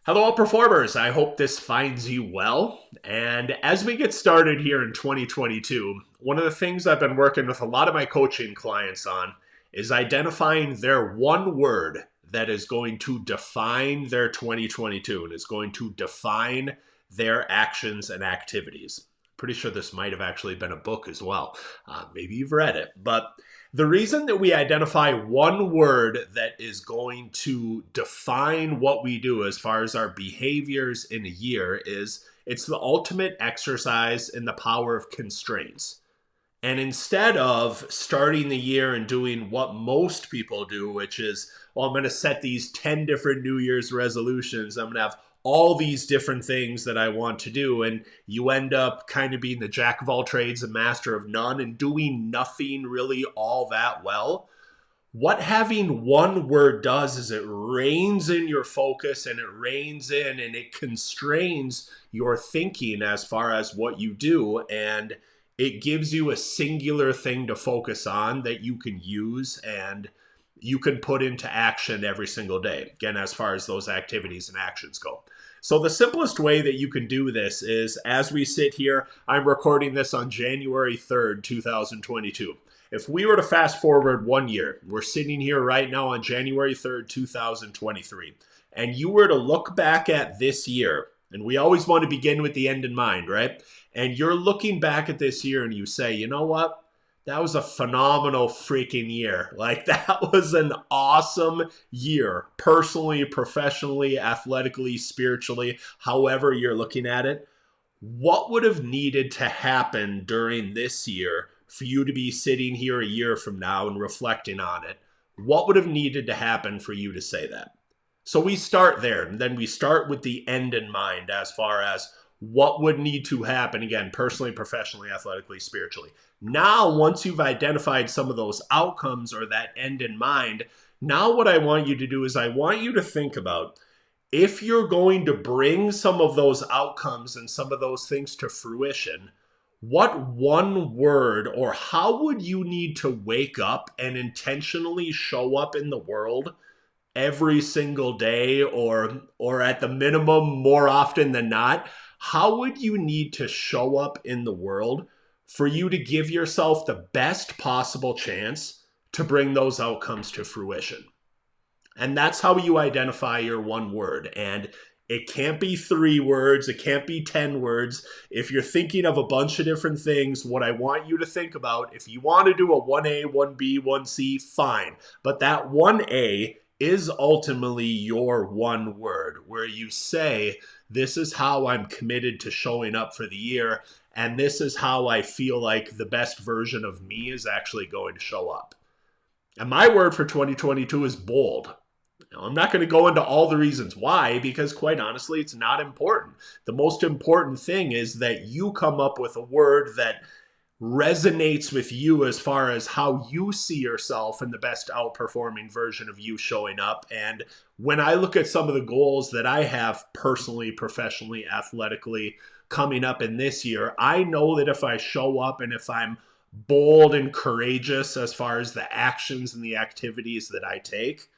Hello, Outperformers. I hope this finds you well. And as we get started here in 2022, one of the things I've been working with a lot of my coaching clients on is identifying their one word that is going to define their 2022 and is going to define their actions and activities. Pretty sure this might have actually been a book as well. Maybe you've read it, but the reason that we identify one word that is going to define what we do as far as our behaviors in a year is it's the ultimate exercise in the power of constraints. And instead of starting the year and doing what most people do, which is, well, I'm going to set these 10 different New Year's resolutions. I'm going to have all these different things that I want to do. And you end up kind of being the jack of all trades and master of none and doing nothing really all that well. What having one word does is it reins in your focus and it reins in and it constrains your thinking as far as what you do. And it gives you a singular thing to focus on that you can use and you can put into action every single day. Again, as far as those activities and actions go. So the simplest way that you can do this is as we sit here, I'm recording this on January 3rd, 2022. If we were to fast forward 1 year, we're sitting here right now on January 3rd, 2023, and you were to look back at this year, and we always want to begin with the end in mind, right? And you're looking back at this year and you say, you know what? That was a phenomenal freaking year. Like that was an awesome year, personally, professionally, athletically, spiritually, however you're looking at it. What would have needed to happen during this year for you to be sitting here a year from now and reflecting on it? What would have needed to happen for you to say that? So we start there, and then we start with the end in mind as far as what would need to happen, again, personally, professionally, athletically, spiritually. Now, once you've identified some of those outcomes or that end in mind, now what I want you to do is I want you to think about if you're going to bring some of those outcomes and some of those things to fruition, what one word or how would you need to wake up and intentionally show up in the world every single day or at the minimum more often than not? How would you need to show up in the world for you to give yourself the best possible chance to bring those outcomes to fruition? And that's how you identify your one word. And it can't be 3 words. It can't be 10 words. If you're thinking of a bunch of different things, what I want you to think about, if you want to do a 1A, 1B, 1C, fine. But that 1A is ultimately your one word where you say, this is how I'm committed to showing up for the year, and this is how I feel like the best version of me is actually going to show up. And my word for 2022 is bold. I'm not going to go into all the reasons why, because quite honestly, it's not important. The most important thing is that you come up with a word that resonates with you as far as how you see yourself and the best outperforming version of you showing up. And when I look at some of the goals that I have personally, professionally, athletically coming up in this year, I know that if I show up and if I'm bold and courageous as far as the actions and the activities that I take,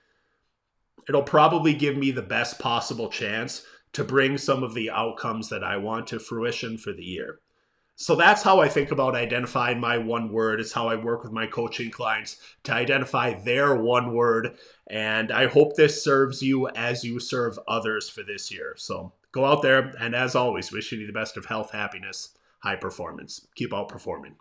it'll probably give me the best possible chance to bring some of the outcomes that I want to fruition for the year. So that's how I think about identifying my one word. It's how I work with my coaching clients to identify their one word. And I hope this serves you as you serve others for this year. So go out there and as always, wishing you the best of health, happiness, high performance. Keep outperforming.